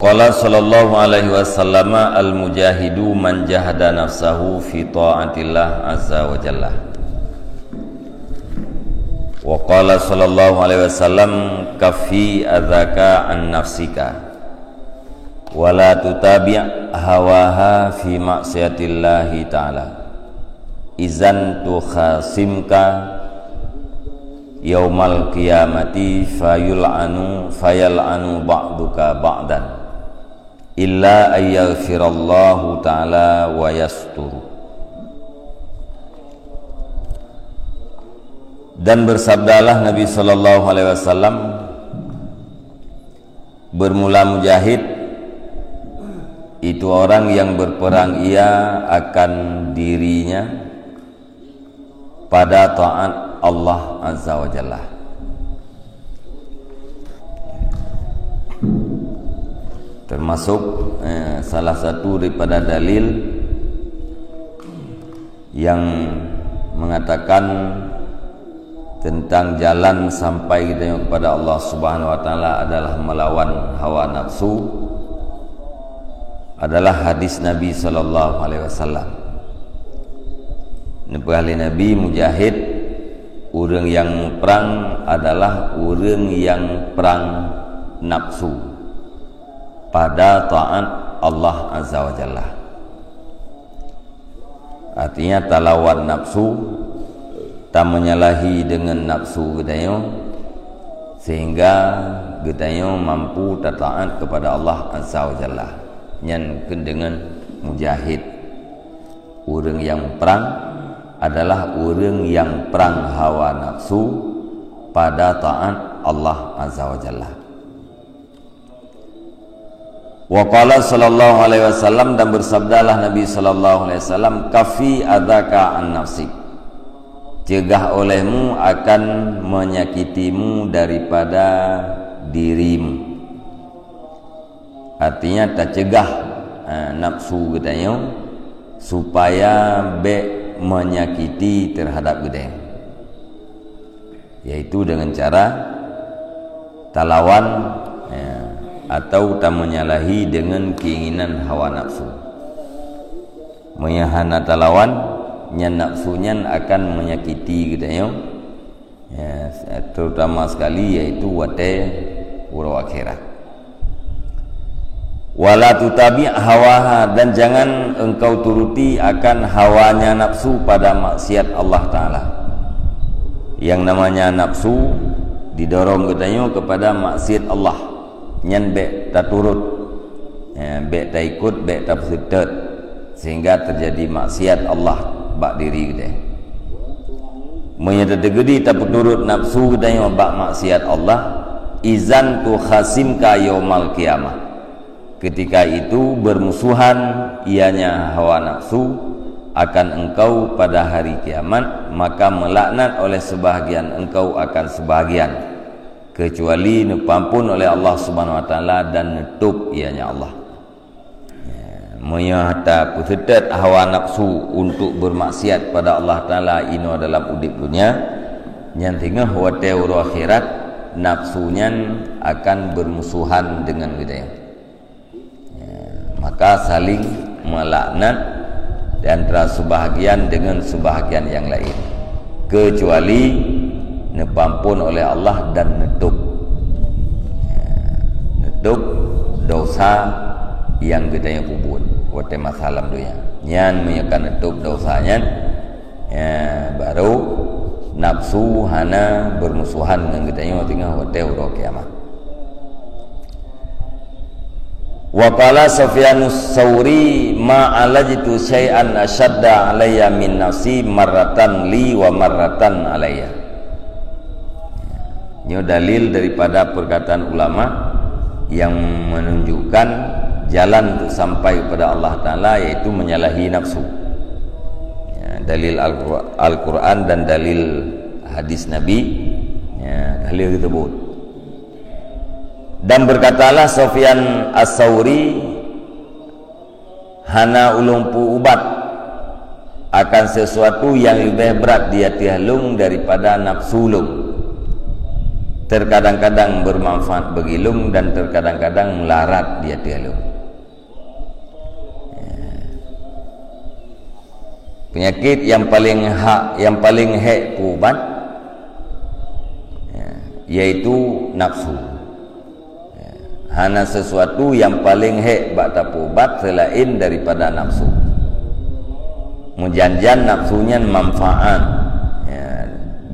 Qala sallallahu alaihi wasallam al-mujahidu man jahada nafsahu fi ta'atillah azza wa jalla. Wa qala sallallahu alaihi wasallam kafi adzaka an nafsika wa la tutabi' hawaha fi ma'siyatillahi ta'ala izan tukhasimka yaumal qiyamati fayal'anu ba'duka ba'dan illa ayyaghfirallahu ta'ala wa yasturu. Dan bersabdalah Nabi sallallahu alaihi wasallam, bermula mujahid itu orang yang berperang ia akan dirinya pada taat Allah azza wa jalla. Termasuk salah satu daripada dalil yang mengatakan tentang jalan sampai kita kepada Allah Subhanahu wa taala adalah melawan hawa nafsu adalah hadis Nabi sallallahu alaihi wasallam. Nabi mujahid orang yang perang adalah orang yang perang nafsu pada taat Allah azza wa jalla. Artinya talawan nafsu, tak menyalahi dengan nafsu kita sehingga kita mampu taat kepada Allah azza wa jalla. Nyankeun dengan mujahid, orang yang perang adalah orang yang perang hawa nafsu pada taat Allah azza wa jalla. Wa qala sallallahu alaihi wasallam, dan bersabdalah Nabi sallallahu alaihi wasallam, kafi adzaka an nafsik, cegah olehmu akan menyakitimu daripada dirimu. Artinya tak cegah nafsu kita supaya menyakiti terhadap kita, yaitu dengan cara talawan atau tak menyalahi dengan keinginan hawa nafsu. Menyahana talawan nyan nafsunya akan menyakiti kita terutama sekali yaitu wate ura akhirat. Wala tutabi' hawaha, dan jangan engkau turuti akan hawanya nafsu pada maksiat Allah Ta'ala. Yang namanya nafsu didorong kita kepada maksiat Allah, nyan be tak turut, be tak ikut, be tak bersetet, sehingga terjadi maksiat Allah bak diri kita. Menyata tegedi tak turut nafsu kita bak maksiat Allah, izan tu khasimka yaumal qiyamah. Ketika itu bermusuhan ianya hawa nafsu akan engkau pada hari kiamat, maka melaknat oleh sebahagian engkau akan sebahagian, kecuali nepampun oleh Allah Subhanahu wa taala dan netup ianya Allah. Menyata pusetet hawa nafsu untuk bermaksiat pada Allah Taala ino dalam udip dunia, yang tengah wate uru akhirat nafsunya akan bermusuhan dengan kita. Maka saling melaknat di antara sebahagian dengan sebahagian yang lain, kecuali nepampun oleh Allah dan netup dosa yang kita puput wate masalah dunia nyan menyakan netup dosanya, baru nafsu hana bermusuhan dengan kita tengah wate uro kiamat. Wa qala Sufyanus Tsauri ma alajtu syai'an ashadda alayya min nafsi marratan li wa marratan alayya. Ini dalil daripada perkataan ulama yang menunjukkan jalan untuk sampai kepada Allah Ta'ala, yaitu menyalahi nafsu. Dalil Al-Quran dan dalil hadis Nabi, dalil tersebut. Dan berkatalah Sufyan As-Tsauri, hana ulumpu ubat akan sesuatu yang lebih berat dia tihalung daripada nafsu ulung. terkadang-kadang bermanfaat bagi lum dan terkadang-kadang melarat dia tialum. Penyakit yang paling hak ubat yaitu nafsu. Hana sesuatu yang paling hak bak ubat selain daripada nafsu. Mujanjan nafsunya manfaat,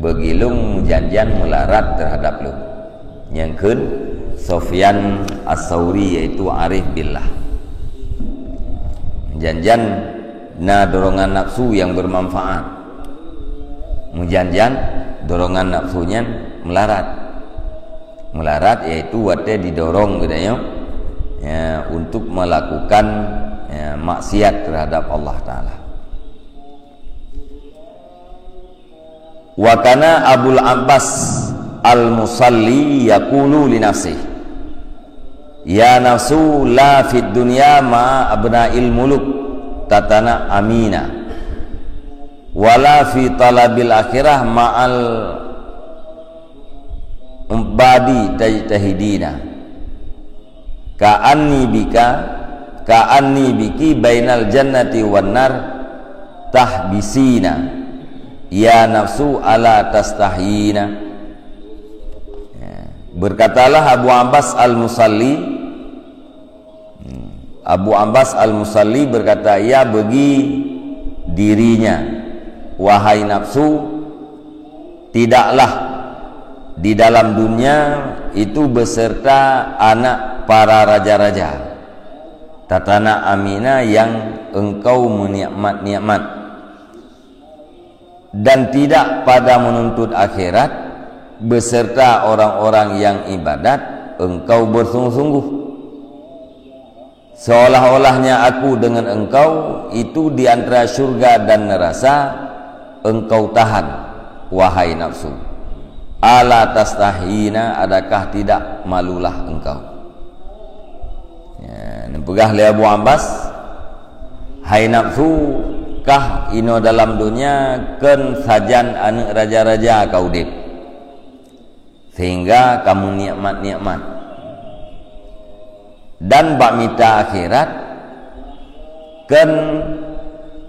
begilung mujanjan melarat terhadap lu. Yang ke Sufyan As-Sauri yaitu arif billah. Mujanjan na dorongan nafsu yang bermanfaat. Mujanjan dorongan nafsunya melarat yaitu wate didorong gitu ya, untuk melakukan maksiat terhadap Allah Ta'ala. Wa kana Abul Abbas al-Musalli yaqulu li nafsihi ya nafsu la fid dunya ma abna'il muluk tatana amina wala fi talabil akhirah ma'al umbadi tajtahidina ka'anni biki bainal jannati wan nar tahbisina ya nafsu ala tastahyina. Berkatalah Abu Abbas Al-Musalli berkata, ya bagi dirinya, wahai nafsu, tidaklah di dalam dunia itu beserta anak para raja-raja, tatana amina yang engkau menikmat-nikmat, dan tidak pada menuntut akhirat beserta orang-orang yang ibadat engkau bersungguh-sungguh, seolah-olahnya aku dengan engkau itu di antara syurga dan neraka engkau tahan, wahai nafsu. Ala tastahina, adakah tidak malulah engkau? Pegah le Abu Abbas, hai nafsu, kah ino dalam dunia ken sajan anak raja-raja kau dip, sehingga kamu nikmat-nikmat, dan bak mita akhirat ken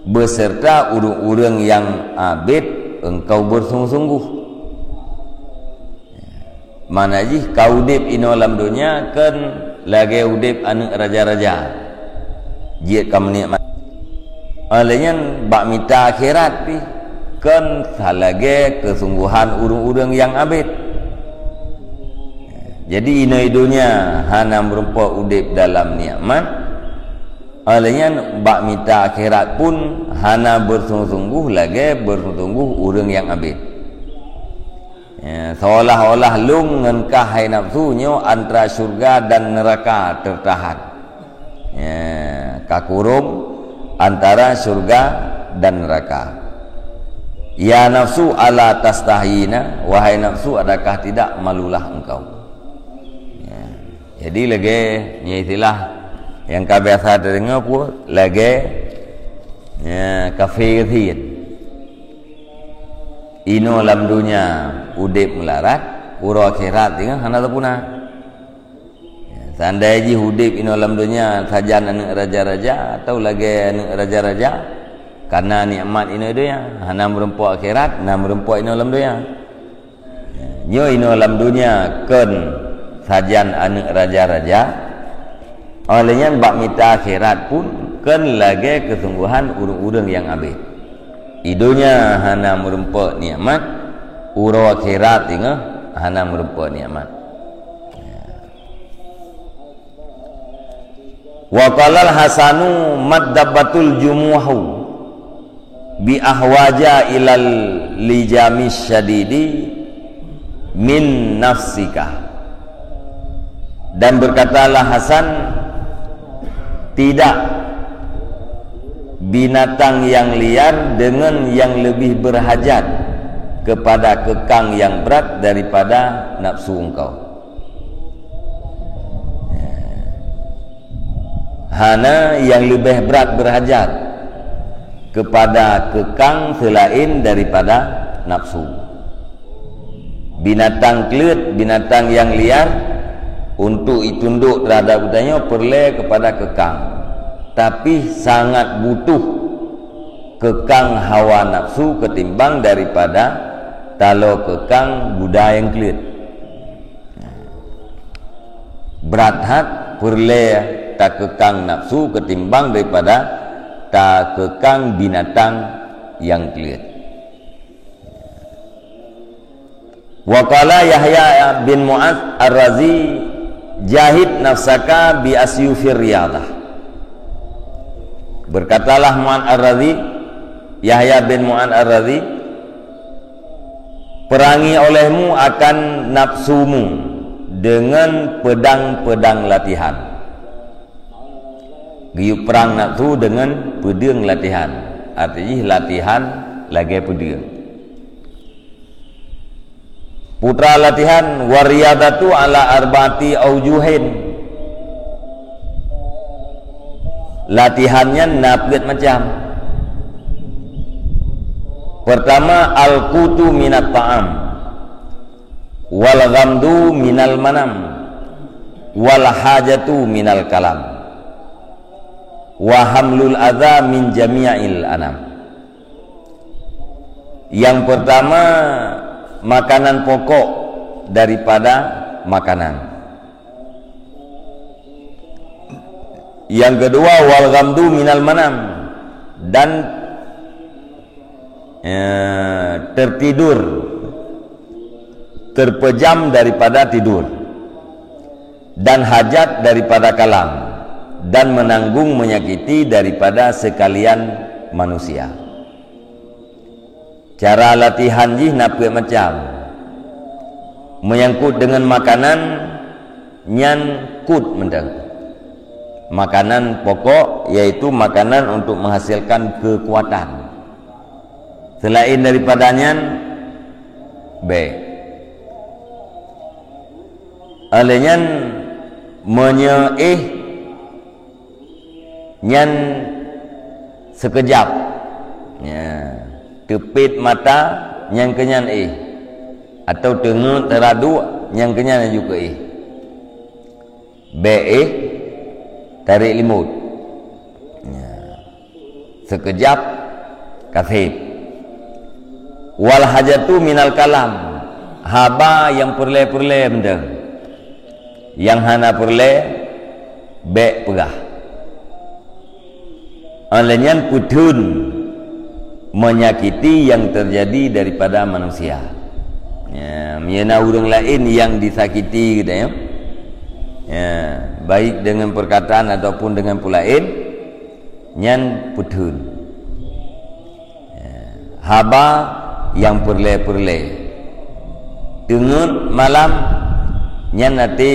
beserta urang-urang yang abid engkau bersungguh-sungguh. Mana ji kau dip ino dalam dunia ken lagi udip anak raja-raja, jiat kamu nikmat. Alanya bak mita akhirat pi kan salage kesungguhan urang-urang yang abid. Jadi inai dunia hana merupa udip dalam nikmat, alanya bak mita akhirat pun hana bersungguh-sungguh lagi bersungguh urang yang abid. Seolah-olah lung ngengkah hai nafsunyo antara syurga dan neraka tertahan, kakurung antara surga dan neraka. Ya nafsu ala tastahina, wahai nafsu, adakah tidak malulah engkau? Jadi lagi istilah yang biasa dengar pun lagi kafir. Ino lam dunia udip melarat, uro akhirat dengan hana tapuna. Seandainya ji hudib ino dalam dunia sajan anak raja-raja atau lagi anak raja-raja, karena nikmat ino dunia hana merempuak akhirat, na merempuak ino dalam dunia. Nyo ino dalam dunia ken sajan anak raja-raja, olehnya bak mita akhirat pun ken lagi kesungguhan urang-urang yang abid. Idunya hana merempuak nikmat, uro akhirat tinggal hana merempuak nikmat. Wa qalal hasanu maddabatul jumuhu bi ahwaja ilal lijamis syadidi min nafsika. Dan berkatalah Hasan, tidak binatang yang liar dengan yang lebih berhajat kepada kekang yang berat daripada nafsu engkau. Hana yang lebih berat berhajat kepada kekang selain daripada nafsu. binatang kelut, binatang yang liar untuk ditunduk terhadap budaya perlu kepada kekang, tapi sangat butuh kekang hawa nafsu ketimbang daripada kalau kekang budaya yang kelut. Berat hat perlu tak kekang nafsu ketimbang daripada tak kekang binatang yang kelut. Wa qala Yahya bin Mu'adz Ar-Razi, jahid nafsaka bi asyufir riyadah. Berkatalah Mu'adz Ar-Razi, Yahya bin Mu'adz Ar-Razi, perangi olehmu akan nafsumu dengan pedang-pedang latihan. Giup perang nafsu dengan pedang latihan. Artinya latihan lagi pedang. Putra latihan wariyadatu ala arba'ati aujuhin. Latihannya napget macam. Pertama, al-qutu minat ta'am, wal ghamdu minal manam, wal hajatu minal kalam, wa hamlul adza min jami'il anam. Yang pertama, makanan pokok daripada makanan. Yang kedua, wal ghamdu minal manam, dan tertidur, terpejam daripada tidur, dan hajat daripada kalam, dan menanggung menyakiti daripada sekalian manusia. Cara latihan jih napke macam menyangkut dengan makanan nyan kut mendang. Makanan pokok yaitu makanan untuk menghasilkan kekuatan. Selain daripadanya B. Alenyan menyeih nyan sekejap. Ya. Tepit mata yang kenyan atau tengok teradu yang kenyan juga be tarik limut ya. Sekejap kafib. Wal hajatu minal kalam, haba yang perle benda yang hana perle be pegah alenyan putun menyakiti yang terjadi daripada manusia. Ya, miana orang lain yang disakiti gitu ya. Ya, baik dengan perkataan ataupun dengan pulain nyan putun. Ya, haba yang perle. Dengun malam nyan nanti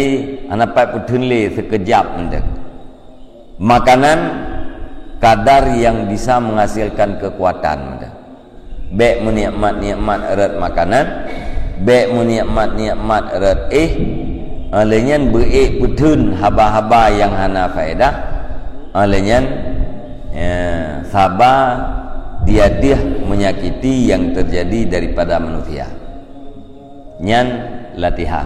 anapai putun le sekejap mendek. Makanan kadar yang bisa menghasilkan kekuatan. Baik menikmat erat makanan, baik menikmat erat alenyan beik putun haba-haba yang hana faedah, alenyan sabar dia menyakiti yang terjadi daripada manusia. Nyan latihan.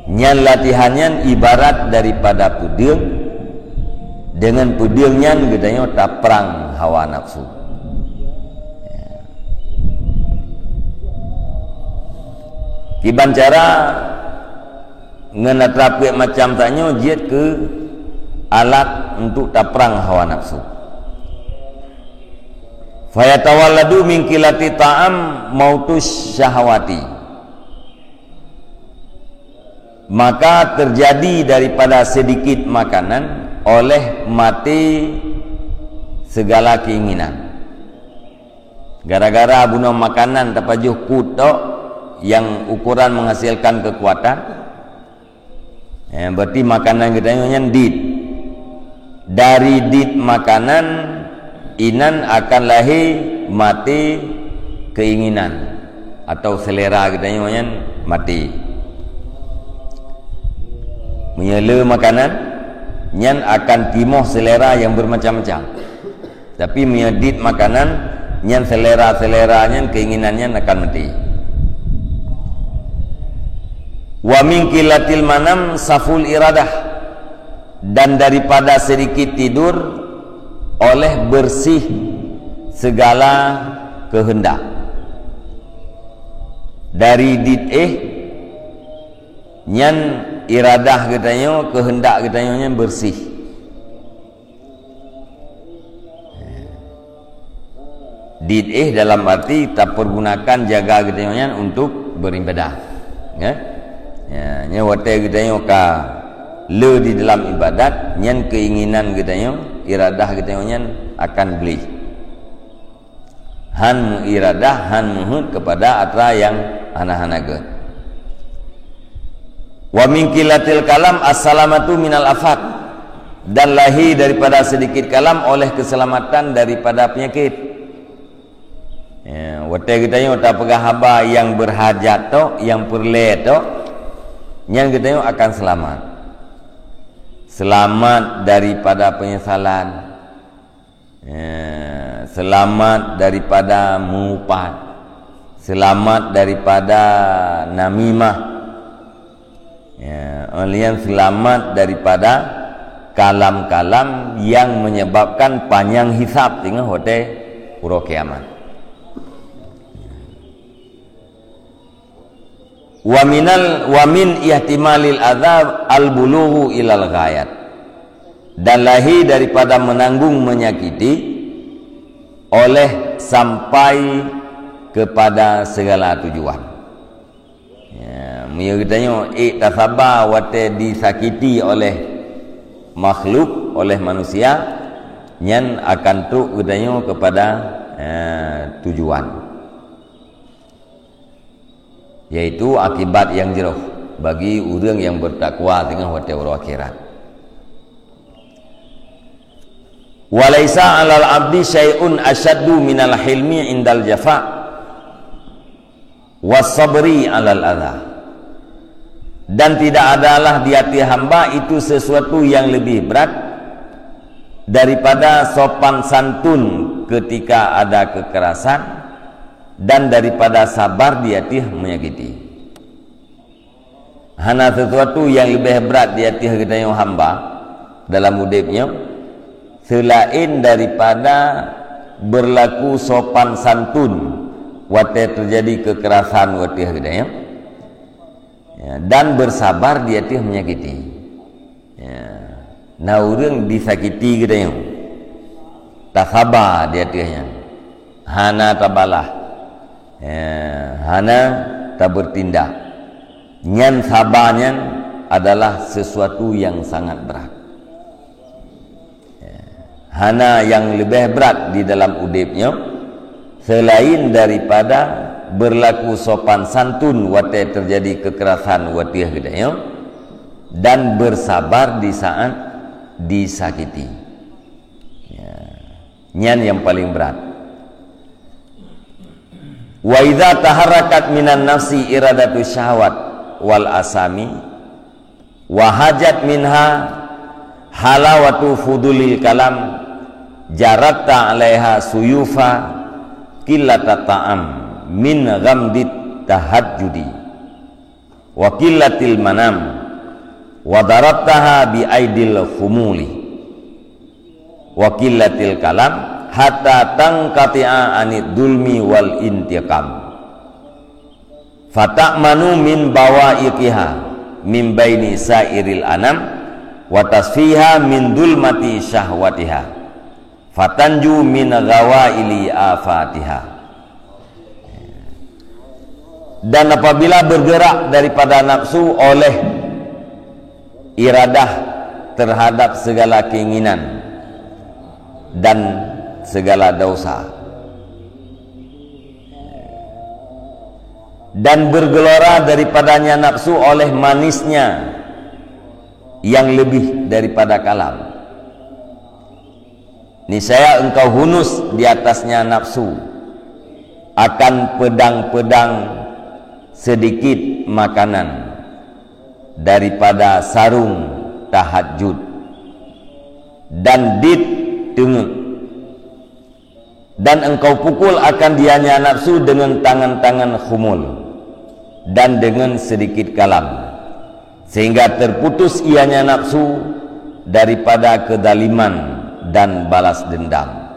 Nyan latihannya ibarat daripada puding. Dengan pudingnya gedanya tak perang hawa nafsu. Kiban cara ngenatrapke macam tanya jiat ke alat untuk tak perang hawa nafsu. Fayatawalladu min kilati ta'am mautus syahwati. Maka terjadi daripada sedikit makanan oleh mati segala keinginan. Gara-gara bunuh makanan tapajuh kutok yang ukuran menghasilkan kekuatan. Berarti makanan kita yang dit. Dari dit makanan inan akan lahir mati keinginan atau selera kita yang mati. Menyela makanan nyan akan timoh selera yang bermacam-macam. Tapi menyedit makanan nyan selera-seleranya keinginannya akan mati. Wa min qillatil manam saful iradah, dan daripada sedikit tidur oleh bersih segala kehendak. Dari did'ih nyan iradah katanya, kehendak katanya nyan bersih. Did'ih dalam arti tak pergunakan jaga katanya nyan untuk beribadah, ya. Ya, nya wate katanya ka le di dalam ibadat nyan keinginan katanya, iradah katanya nyan akan beli. Han iradah han muhud kepada atra yang hana-hanaga. Wa min qillatil kalam assalamatu minal afat, dan lahir daripada sedikit kalam oleh keselamatan daripada penyakit. Ya, wate kita tak pegah haba yang berhajat tu, yang perle tu, yang kita akan selamat. Selamat daripada penyesalan. Ya, selamat daripada mupat, selamat daripada namimah, ya, alian selamat daripada kalam-kalam yang menyebabkan panjang hisab tinggal hote pura kiamat. Wa min ihtimalil adzab al-bulughu ilal ghayat, dan lahir daripada menanggung menyakiti oleh sampai kepada segala tujuan. Ya, dia katanya tak sabar wate disakiti oleh makhluk, oleh manusia, nyan akan truk katanya kepada tujuan, yaitu akibat yang jauh bagi orang yang bertakwa dengan wate urang akhirat. Walaisa 'alal 'abdi syai'un asyaddu minal hilmi indal jafa was sabri 'alal adha, dan tidak adalah di hati hamba itu sesuatu yang lebih berat daripada sopan santun ketika ada kekerasan, dan daripada sabar di hati menyakiti. Hana sesuatu yang lebih berat di hati kita yang hamba dalam hidupnya selain daripada berlaku sopan santun wate terjadi kekerasan wate hidayah, ya, dan bersabar di hati menyakiti. Ya, nah orang disakiti hidayah tak sabar di hatinya, hana tabalah, ya, hana tak bertindak, nyan sabarnya adalah sesuatu yang sangat berat. Hana yang lebih berat di dalam udipnya selain daripada berlaku sopan santun wate terjadi kekerasan wate hidayah, dan bersabar di saat disakiti. Ya, nyan yang paling berat. Wa idza taharrakat minan nafsi iradatu syahwat wal asami wa hajat minha halawatu fudulil kalam jaratta 'alaiha suyufa qillata ta'am min ghamdit tahajjudi wa qillatil manam wa darabtaha bi aidil khumuli wa qillatil kalam hatta tangqati'a anid dulmi wal intiqam fata'manu min bawa'iqiha min baini sairil anam wa tasfiha min dulmati syahwatiha fatanju min ghawaili afatiha. Dan apabila bergerak daripada nafsu oleh iradah terhadap segala keinginan dan segala dosa, dan bergelora daripadanya nafsu oleh manisnya yang lebih daripada kalam, niscaya engkau hunus di atasnya nafsu akan pedang-pedang sedikit makanan daripada sarung tahajud, dan dit tenguk, dan engkau pukul akan dianya nafsu dengan tangan-tangan khumul dan dengan sedikit kalam. sehingga terputus ianya nafsu daripada kedaliman dan balas dendam.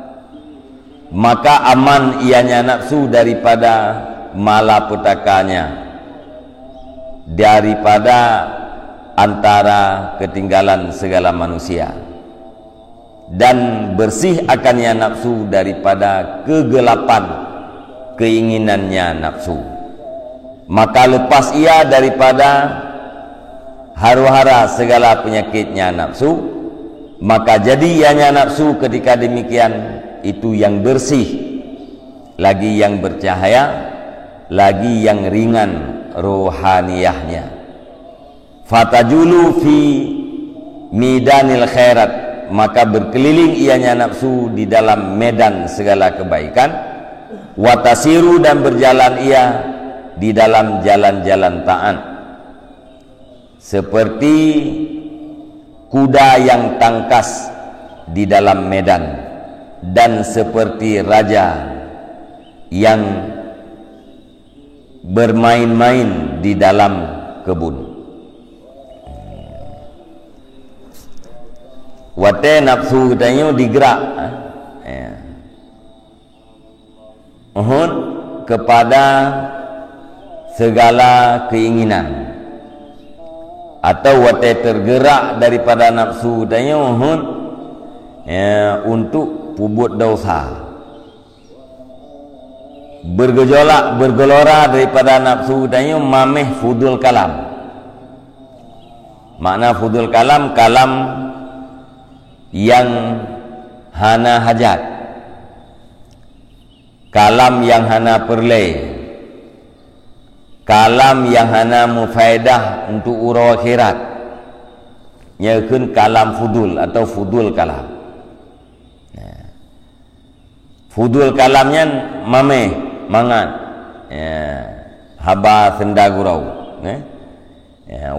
Maka aman ianya nafsu daripada malapetakanya, daripada antara ketinggalan segala manusia, dan bersih akannya nafsu daripada kegelapan keinginannya nafsu. Maka lepas ia daripada haru-hara segala penyakitnya nafsu, maka jadi ianya nafsu ketika demikian itu yang bersih, lagi yang bercahaya, lagi yang ringan rohaniyahnya. Fatajulu fi midanil khairat, maka berkeliling ianya nafsu di dalam medan segala kebaikan. Watasiru, dan berjalan ia di dalam jalan-jalan taat, seperti kuda yang tangkas di dalam medan, dan seperti raja yang bermain-main di dalam kebun. Wate nafsu katanya digerak kepada segala keinginan, atau wate tergerak daripada nafsu katanya untuk pubut dosa, bergejolak bergelora daripada nafsu katanya mameh fudul kalam. Makna fudul kalam, kalam yang hana hajat, kalam yang hana perle, kalam yang hana mufaidah untuk urau akhirat, nyakeun kalam fudul atau fudul kalam. Fudul kalamnya mameh mangat haba senda gurau,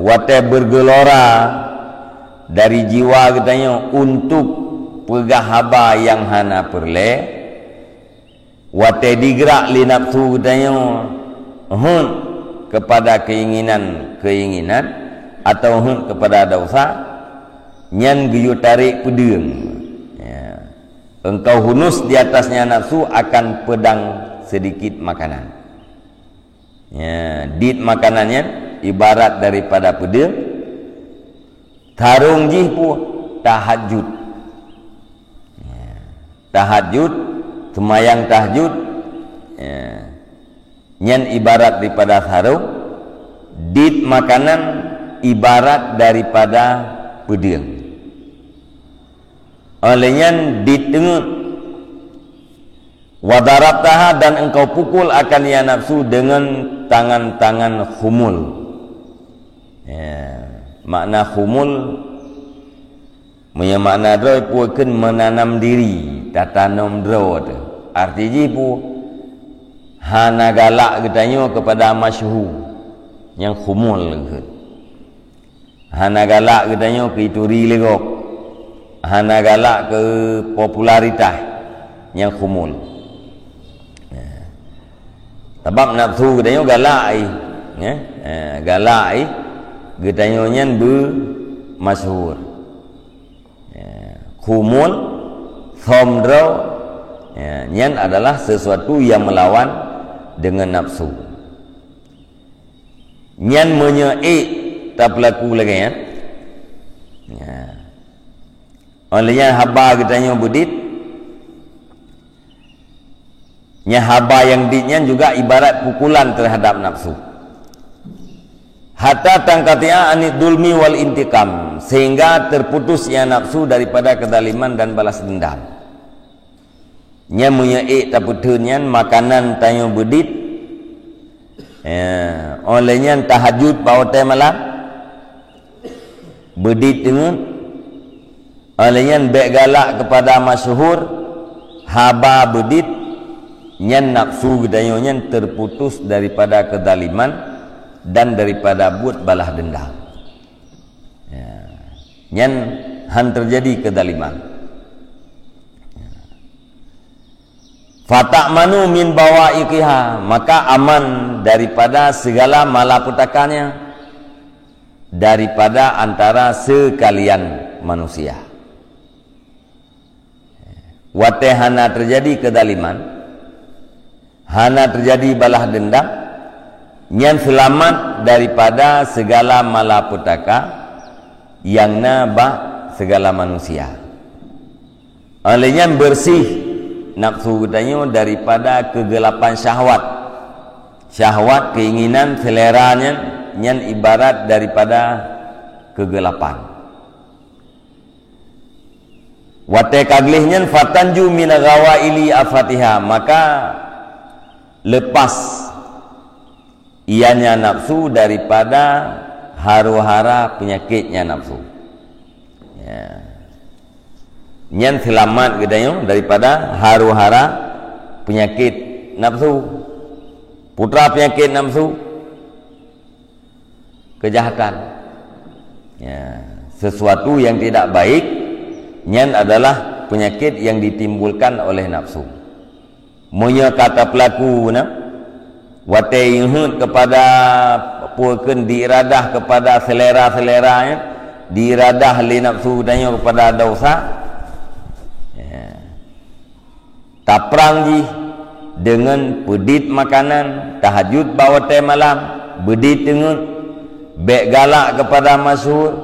wate bergelora dari jiwa katanya untuk pegah haba yang hana perle, wate digerak li nafsu katanya kepada keinginan atau kepada dosa, nyan geyu tarik pedang. Engkau hunus di atasnya nafsu akan pedang sedikit makanan. Dit makanannya ibarat daripada pedang. Tarung jipu tahajud, tahajud, semayang tahajud, nyen ibarat daripada sarung, dit makanan ibarat daripada pedang. Olehnya dit tengut, wadarabtaha, dan engkau pukul akan ia nafsu dengan tangan-tangan khumul. Makna khumul punya makna draw puakeun menanam diri, tatanam draw tu. Arti jipu hana galak katanya kepada masyhur yang khumul ke. Hana galak katanya ke ituri legok. Hana galak ke popularitas yang khumul. Sebab nafsu katanya galak ai, galak ai katanya nyan masyhur. Khumul, thomdro, nyan adalah sesuatu yang melawan dengan nafsu. Nyan menyeik tak pelaku lagi ya. Olehnya haba katanya budit, nya haba yang ditnya juga ibarat pukulan terhadap nafsu. Hatta tangkatia anid dulmi wal intikam, sehingga terputusnya nafsu daripada kedaliman dan balas dendam. Nya menyeik taputunyan makanan tayo bedit, olehnya tahajud pada malam bedit dengan, olehnya bek galak kepada masyhur haba bedit, nyan nafsu gedayonyan terputus daripada kedaliman dan daripada buat balah dendam. Nyan han terjadi kedaliman. Fata'manu min bawa'iqiha, maka aman daripada segala malapetakannya. daripada antara sekalian manusia. Wate hana terjadi kedaliman, hana terjadi balah dendam, nyan selamat daripada segala malapetaka yang nabah segala manusia. Olehnya bersih nafsu katanya daripada kegelapan syahwat. Syahwat, keinginan, seleranya nyan ibarat daripada kegelapan. Wate kaglihnya fatanju min ghawaili afatiha, maka lepas ianya nafsu daripada haru-hara penyakitnya nafsu. Ya. Nyan selamat gedayong daripada haru-hara penyakit nafsu. Putra penyakit nafsu, kejahatan. Ya. Sesuatu yang tidak baik, nyan adalah penyakit yang ditimbulkan oleh nafsu. Monya kata pelaku wate inhut kepada puaken diiradah kepada selera-seleranya, diiradah li nafsu danya kepada dosa. Ya. Taprang ji dengan pedit makanan, tahajud bawate malam, bedit dengan bek galak kepada masyhur,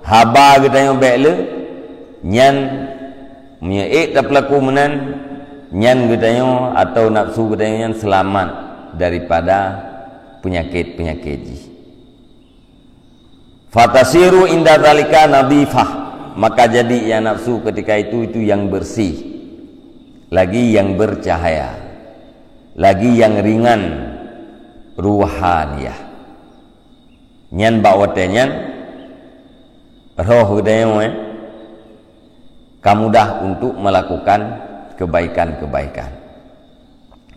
haba katanya bek le, nyan menyeik tak pelaku menan, nyan katanya atau nafsu katanya nyan selamat daripada penyakit-penyakit ji. Fatasiru inda zalika nadhifah, maka jadi ya nafsu ketika itu yang bersih, lagi yang bercahaya, lagi yang ringan ruhaniyah. Nyan bawate nyan roh gedayong kamudah untuk melakukan kebaikan-kebaikan.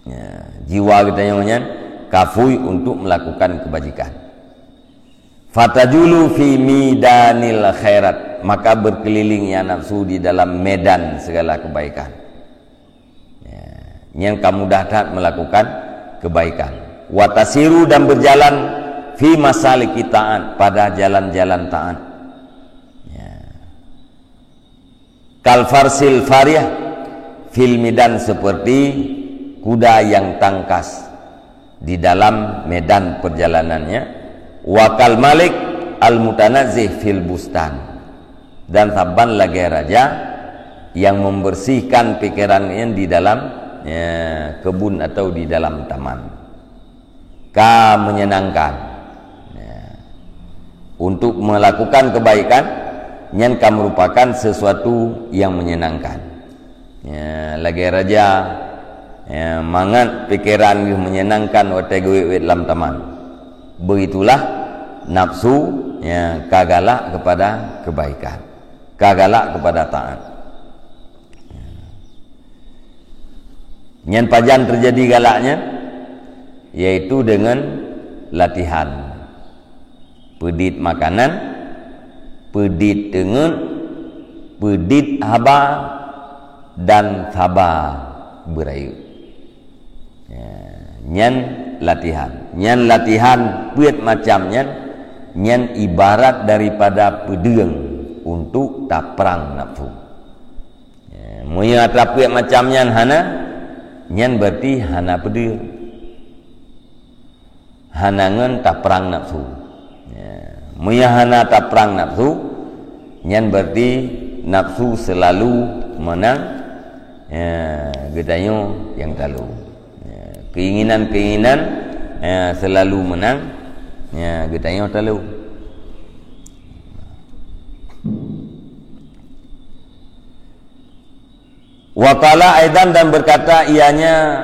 Ya, jiwa gedayong nyan kafui untuk melakukan kebajikan. Fatajulu fi midanil khairat, maka berkelilingnya nafsu di dalam medan segala kebaikan. Yang kamu dapat melakukan kebaikan. Watasiru, dan berjalan fi masaliki ta'at, pada jalan-jalan taat. Ya. Kal farsil fariyah fil midan, seperti kuda yang tangkas di dalam medan perjalanannya. Wa kal malik al mutanazzih fil bustan, dan taban lagi raja yang membersihkan pikirannya di dalam kebun atau di dalam taman. Ka menyenangkan untuk melakukan kebaikan, nyan ka merupakan sesuatu yang menyenangkan. Lagi raja mangat pikiran menyenangkan wate gawit dalam taman. Begitulah nafsu kagalak kepada kebaikan, kagalak kepada taat. Nyan pajan terjadi galaknya, yaitu dengan latihan pedit makanan, pedit dengan, pedit haba, dan sabar berayu. Nyan latihan puet macamnya, nyan ibarat daripada pedang untuk taprang nafsu. Moya tapuet macamnya hana, nyan berarti hana pedang, hanangan taprang nafsu. Moya hana taprang nafsu, nyan berarti nafsu selalu menang gedayo yang lalu. Keinginan-keinginan selalu menang gedayo lalu. Waqala aidan, dan berkata ianya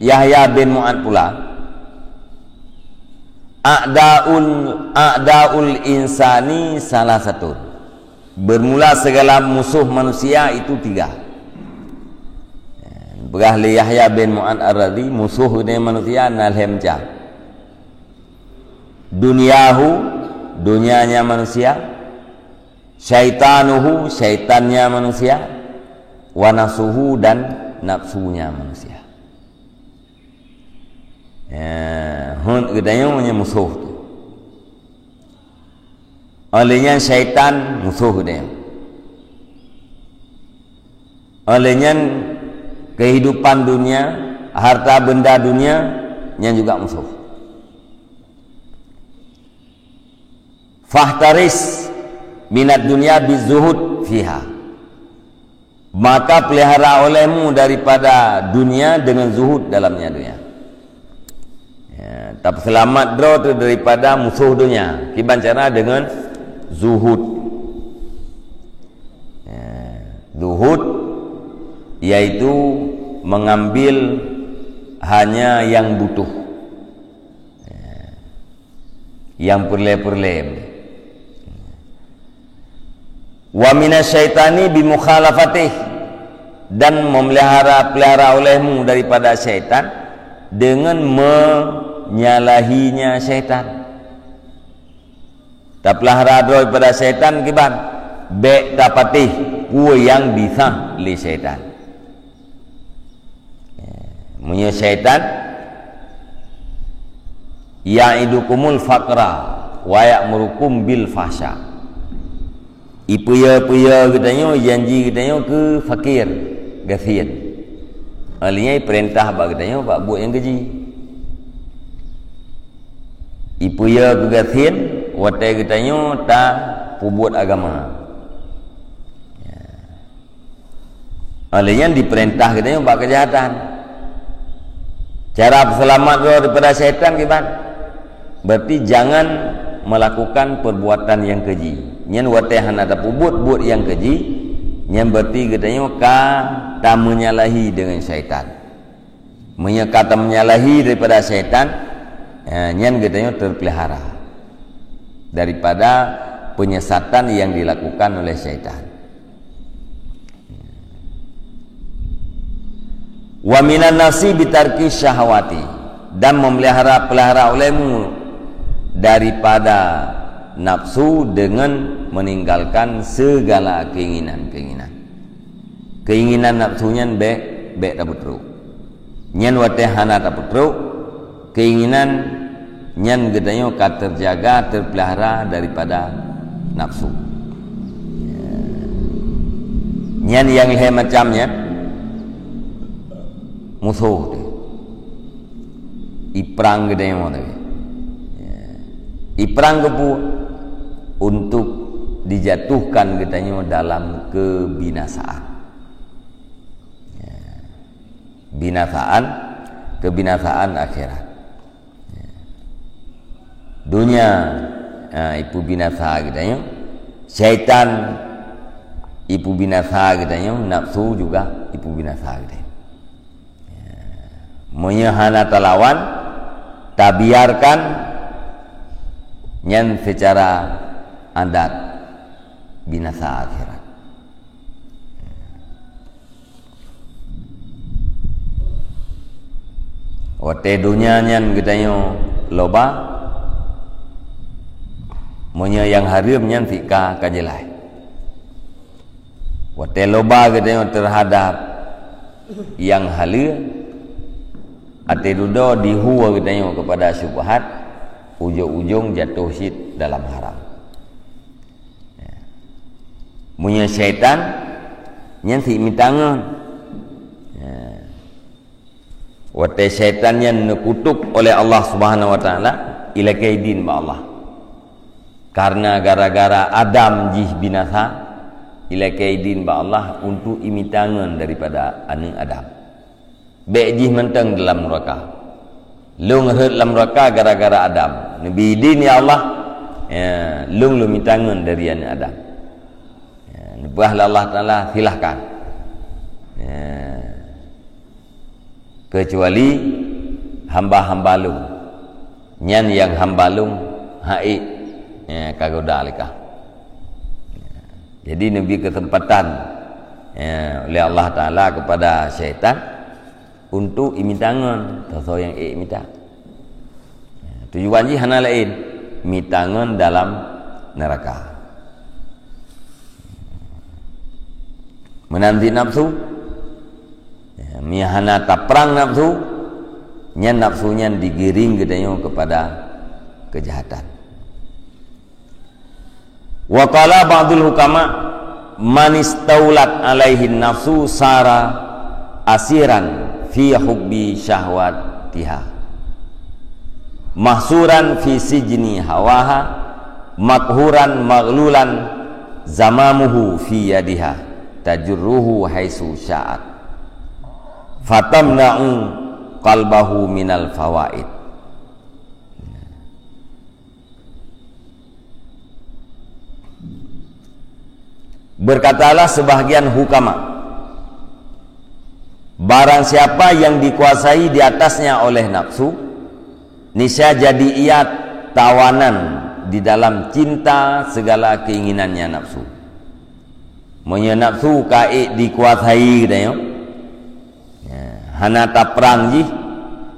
Yahya bin Mu'ad pula, a'daul insani salah satu, bermula segala musuh manusia itu tiga. Berahli Yahya bin Mu'ad ar-Radhi, musuh dari manusia nalhemja, duniahu, dunianya manusia, syaitanuhu, syaitannya manusia, wa nafsuhu, dan nafsunya manusia. Hun gedayong musuh tu. olehnya syaitan musuh dia. Olehnya kehidupan dunia, harta benda dunia yang juga musuh. Fahtaris minat dunia bizuhud fiha, maka pelihara olehmu daripada dunia dengan zuhud dalamnya dunia. Tak selamat draw tu daripada musuh dunia. Kiban cara dengan zuhud. Zuhud iaitu mengambil hanya yang butuh, yang perle-perle. Wa minasyaitani bimukhalafatihi, dan pelihara olehmu daripada syaitan dengan menyalahinya syaitan. Tak pelihara daripada syaitan kiban be tapatih ku yang bisa li syaitan. Munya syaitan ya'idukumul faqra wa ya'murukum bil fahsya. Ipuya-puya katanya, janji katanya ke fakir gafian. Alinya perintah bak katanya bak buat yang keji. Ipuya ke gafian, watai katanya tak buat agama. Alinya diperintah katanya bak kejahatan. Cara selamat daripada syaitan gimana? Berarti jangan melakukan perbuatan yang keji. Nyan watehan ada buat yang keji, nyan berarti katanya tak menyalahi dengan syaitan. Kata menyalahi daripada syaitan, nyan katanya terpelihara daripada penyesatan yang dilakukan oleh syaitan. Wa minan nafsi bitarki syahwati, dan pelihara olehmu daripada nafsu dengan meninggalkan segala keinginan. Keinginan nafsunya be tak putruk. Nyan watehana tak putruk. Keinginan nyan gedanyo terjaga, terpelihara daripada nafsu. Nyan yang macamnya musuh tu. Iprang gedanyo tu. Iprang kepu untuk dijatuhkan katanya dalam kebinasaan. Kebinasaan akhirat. Dunia ipu binasa katanya, syaitan ipu binasa katanya, nafsu juga ipu binasa katanya. Menyahana talawan, tak biarkan nyan secara adat binasa akhirat. Wate dunia nyan katanya loba, monya yang haram nyan fika kajelai. Wate loba katanya terhadap yang halal, ate dudo dihua katanya kepada syubhat, ujung-ujung jatuh syid dalam haram. Punya syaitan yang si mitangan. Watai syaitan yang dikutuk oleh Allah Subhanahu wa taala ila kaidin ba Allah. Karena gara-gara Adam jih binasa, ila kaidin ba Allah untuk imitangan daripada anak Adam. Be jih mentang dalam neraka. Lung dalam neraka gara-gara Adam. Nabi din ya Allah, lung mitangan dari anak Adam. Bahlah Allah Ta'ala silahkan, kecuali hamba-hamba lung nyan yang hamba lung haik kagoda alikah. Jadi Nabi kesempatan oleh Allah Ta'ala kepada syaitan untuk imitangan sesuatu yang minta. Tujuan hana lain mitangan dalam neraka. Menanti nafsu, mihana taprang nafsu, nyan nafsunya digiring katanya kepada kejahatan. Wa qala ba'dul hukama man istaulat alaihi nafsu sara asiran fi hubbi syahwatiha mahsuran fi sijni hawaha makhuran maghlulan zamamuhu fi yadiha tajurruhu haisu sya'at fatamna'u qalbahu minal fawaid. Berkatalah sebahagian hukama, barang siapa yang dikuasai di atasnya oleh nafsu, niscaya jadi ia tawanan di dalam cinta segala keinginannya nafsu. Monya nafsu kaik dikuasai kita yo. Hana ta perang ji,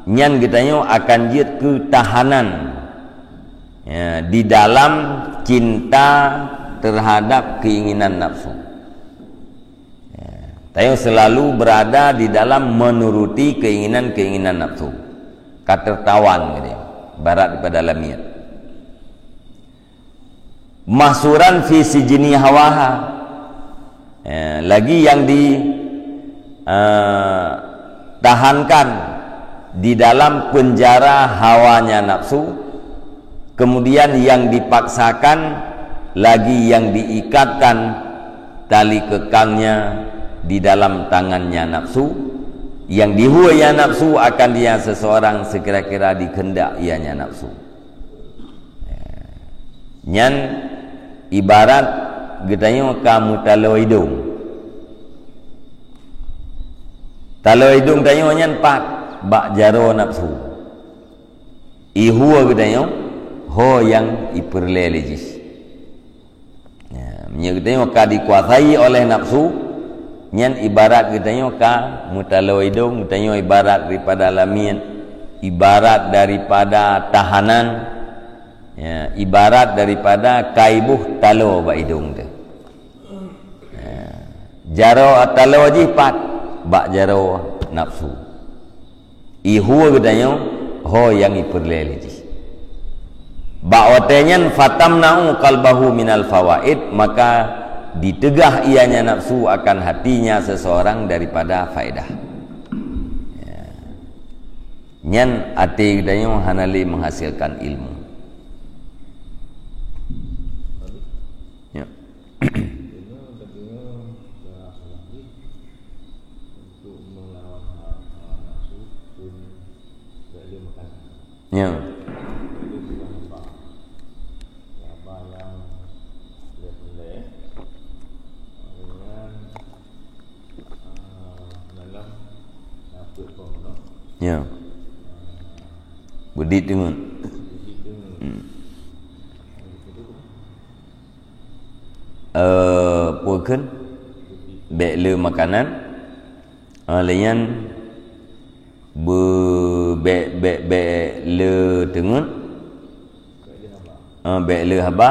nyan kita yo akan jid ketahanan di dalam cinta terhadap keinginan nafsu. Tayo selalu berada di dalam menuruti keinginan-keinginan nafsu. Katertawan gitu ya, barat daripada lamiat. Mahsuran fi sijni hawaha. Lagi yang ditahankan di dalam penjara hawanya nafsu, kemudian yang dipaksakan, lagi yang diikatkan tali kekangnya di dalam tangannya nafsu, yang dihuaya nafsu akan dia seseorang sekira-kira dikehendak ianya nafsu. Nyan ibarat getanya kamu talo hidung. Talo hidung tanya nyan pat bak jaro nafsu. Ihua getanya ho yang iperlelejis. Kita ka dikuasai oleh nafsu, nyan ibarat kita ka mutalo hidung, kita ibarat daripada lamian, ibarat daripada tahanan, ya, ibarat daripada kaibuh talo ba hidung tu. Jaro talo jipat bak jaro nafsu. Ihu kita ho yang iperlelejis. Ba'watenyan fatamna'u qalbahu minal fawaid, maka ditegah ianya nafsu akan hatinya seseorang daripada faedah. Nyan ati dayo hanali menghasilkan ilmu. Ya. Ya. Ya. Bedit dengan puakan bekle makanan layan bekle tengun bekle haba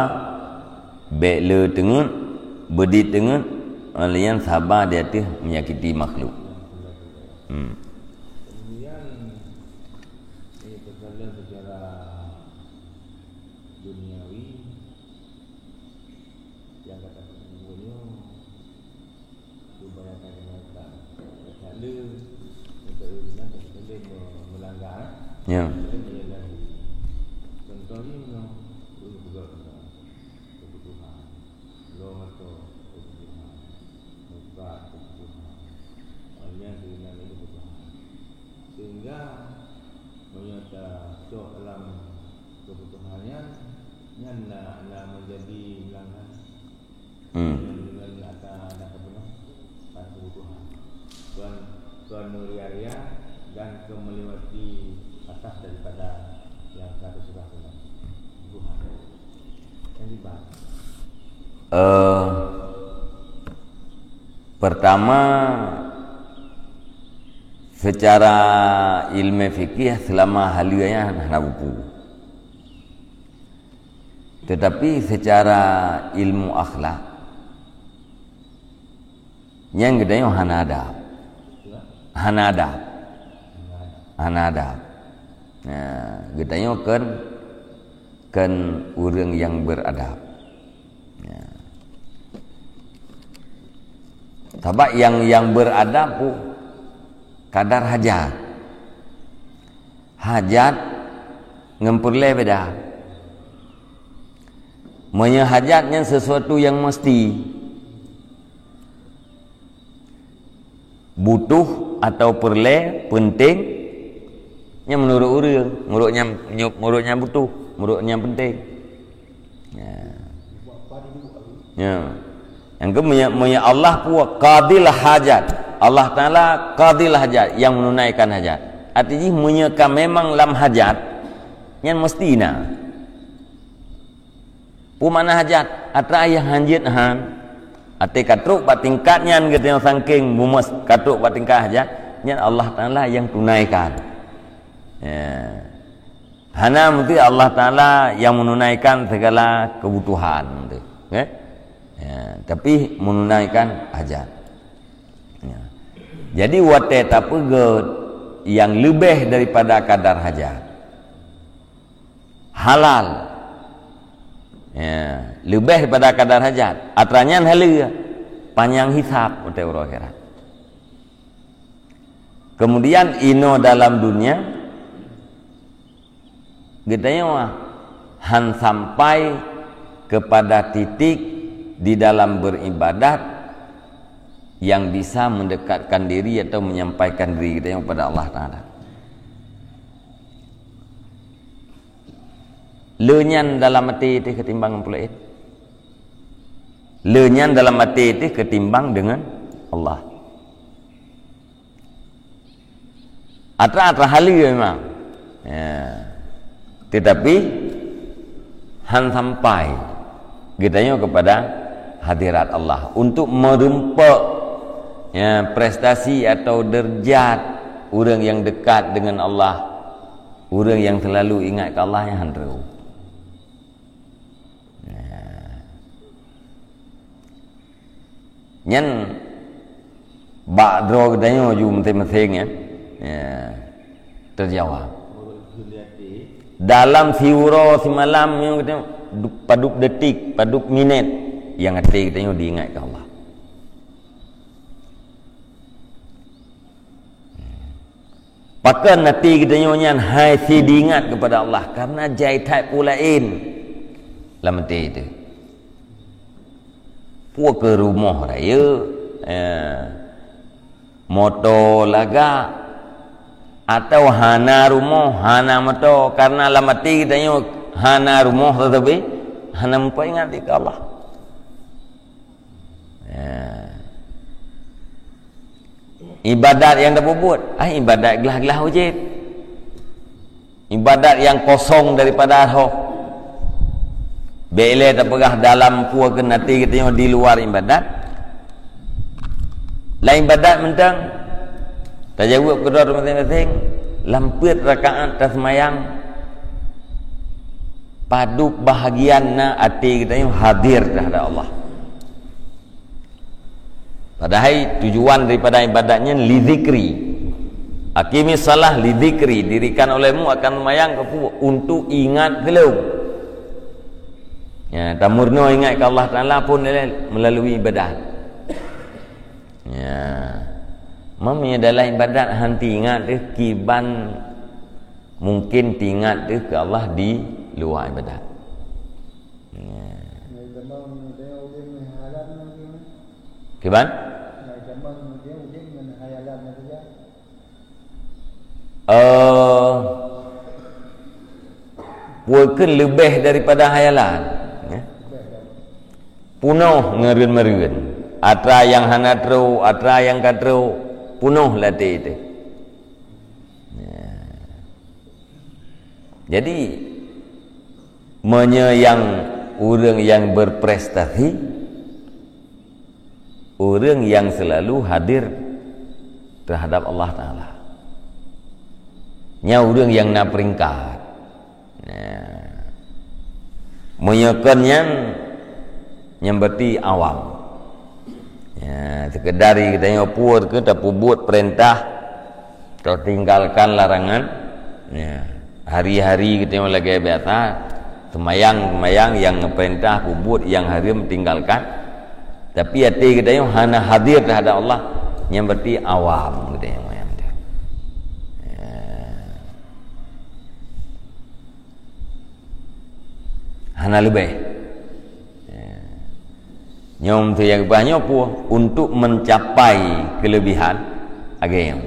bekle tengun bedit tengun layan sabar dia tu menyakiti makhluk. Ya. Sehingga menyata dalam kebutuhannya nyana menjadi melanggar dengan ada kebenaran kebutuhan tuan nuria dan melewati atas daripada yang kata sudah Tuhan yang dibahas. Pertama, secara ilmu fikih selama halianya nak buku. Tetapi secara ilmu akhlak yang gedanya hanada. Nah, gedanya kan orang yang beradab. Ya. Sebab yang beradab pun kadar hajat. Hajat ngempurle beda. Hajatnya sesuatu yang mesti. Butuh atau perle penting nya menurut orang, menurutnya butuh, menurutnya penting. Ya. Yang kemudian Allah pun qadil hajat. Allah Taala qadil hajat, yang menunaikan hajat. Artinya menyeka memang lam hajat yang mestina. Pu mana hajat? Atra ayah hanjit han. Ate katruk batingkatnya gitu yang saking mumes katruk batingkat hajat, nya Allah Taala yang tunaikan. Ya. Hana mesti Allah Taala yang menunaikan segala kebutuhan gitu. Ya. Ya, tapi menunaikan hajat. Ya. Jadi wate tapegot yang lebih daripada kadar hajat. Halal. Ya, lebih daripada kadar hajat. Atranya halal. Panjang hisab untuk orang akhirat. Kemudian ino dalam dunia getanya han sampai kepada titik di dalam beribadat yang bisa mendekatkan diri atau menyampaikan diri kita kepada Allah Ta'ala. Lenyan dalam hati itu ketimbang pula itu. Lenyan dalam hati itu ketimbang dengan Allah. Atra hal memang. Ya. Tetapi han sampai kitanya kepada hadirat Allah untuk merempak ya, prestasi atau derajat orang yang dekat dengan Allah, orang yang selalu ingat ke Allah yang handru. Ya. Nyan bakdro kitanya ju masing-masing ya. Ya. Terjawab. Dalam siuro semalam yang kita paduk detik, paduk minit yang hati kita diingat ke Allah. Pakan hati kita nyan hai si diingat kepada Allah karena jaitai pulain dalam hati itu. Puak ke rumah raya, motor laga atau hana rumah, hana motor karena dalam hati kita hana rumah tetapi hana mempunyai ingat ke Allah. Ya. Ibadat yang dah buat, ibadat gelah-gelah wajib. Ibadat yang kosong daripada roh. Bila tak pegah dalam puak hati kita di luar ibadat. Lain ibadat mentang tak jawab kedua masing-masing lampir rakaat tasmayang padu bahagian na hati kita yang hadir terhadap Allah. Padahal tujuan daripada ibadatnya lidzikri. Aqimis salah lidzikri, dirikan olehmu akan semayang untuk ingat gelung. Ya, tamurno ingat ke Allah Taala pun melalui ibadat. Ya. Mamanya dalam ibadat hanti ingat dia kiban mungkin ingat dia ke Allah di luar ibadat. Ya. Kiban? Bukan lebih daripada hayalan. Ya. Punuh ngeren-meren. Atra yang hanatru, atra yang katru. Punuh latih itu. Ya. Jadi yang orang yang berprestasi, orang yang selalu hadir terhadap Allah Ta'ala. Nya orang yang nak peringkat. Ya. Menyekannya yang berarti awam. Ya, sekedari kita nyopur ke tak buat perintah atau tinggalkan larangan. Ya, hari-hari kita lagi biasa semayang yang perintah buat yang hari tinggalkan. Tapi hati kita yang hana hadir terhadap Allah, yang berarti awam kita yang macam tu. Hana lebih. Nyom tu yang banyak pun untuk mencapai kelebihan agak yang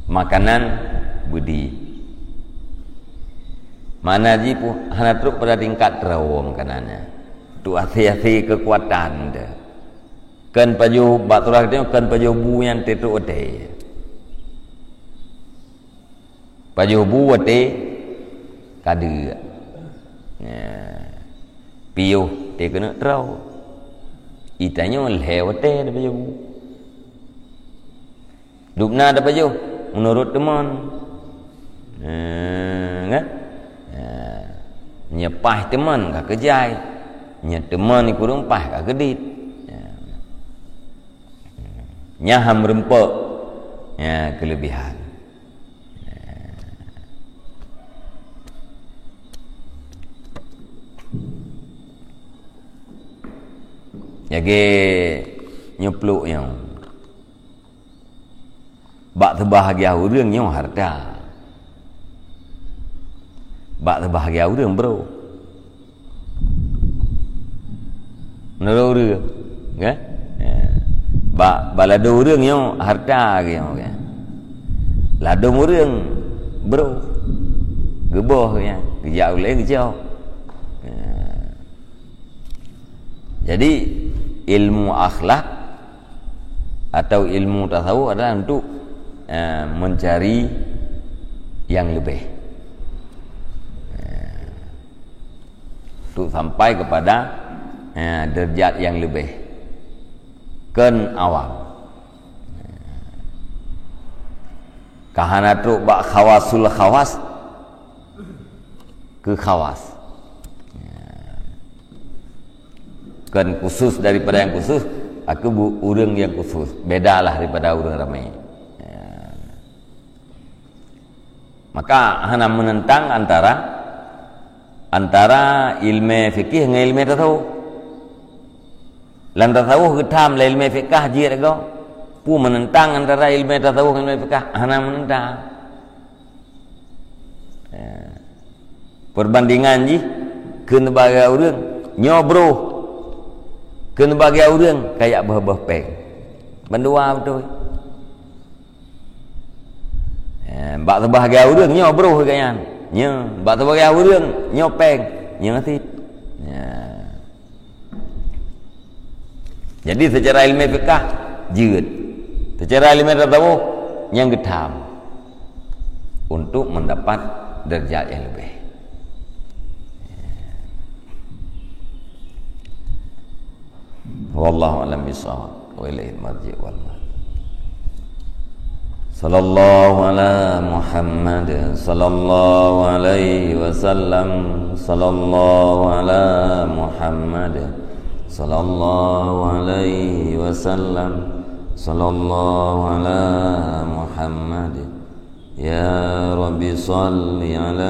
makanan budi. Mana ji pun hana teruk pada tingkat terawam makanannya. Tu hati-hati kekuatan dia. Kan paju baturah dia kan paju bu yang tetu ate. Paju bu ate kadu. Piu te kena terau. Itanya lew ate ada paju bu. Dupna ada paju menurut teman. Kan? Nyepah teman kak kejai, nya teman ni kurung pah kak kedit, nyaham rempok, kelebihan. Jadi nyepluk yang bak terbahagia orang yang harta. Bak terbahagia orang bro. Menurut orang kan? Bak balado orang yang harta yang kan. Lado orang bro. Geboh kan. Kejak boleh kejauh. Jadi ilmu akhlak atau ilmu tasawuf adalah untuk mencari yang lebih. Untuk sampai kepada derajat yang lebih kan awam. Kahana truk bak khawasul khawas ke khawas. Kan khusus daripada yang khusus, aku urang yang khusus. Bedalah daripada urang ramai. Maka hana menentang antara ilmu fikih dengan ilmu tasawuf. Lan tasawuf ketam la ilmu fikih je dah. Pu menentang antara ilmu tasawuf dengan ilmu fikih, hana menentang. Perbandingan ji keun bagi urang nyobro. Keun bagi urang kayak bah-bah peng. Bendua betul. Bak sebahagia urang nyobro kayaknya. Nya bak sebagai urang nyopeng nya ngatip. Jadi secara ilmu fikih jeut. Secara ilmu tasawuf yang getam untuk mendapat derajat yang lebih. Wallahu a'lam bishawab. Wa ilaihi marji' wal ma'ad. Sallallahu ala Muhammad sallallahu alaihi wasallam. Sallallahu ala Muhammad sallallahu alaihi wasallam. Sallallahu ala Muhammad. Ya Rabbi salli ala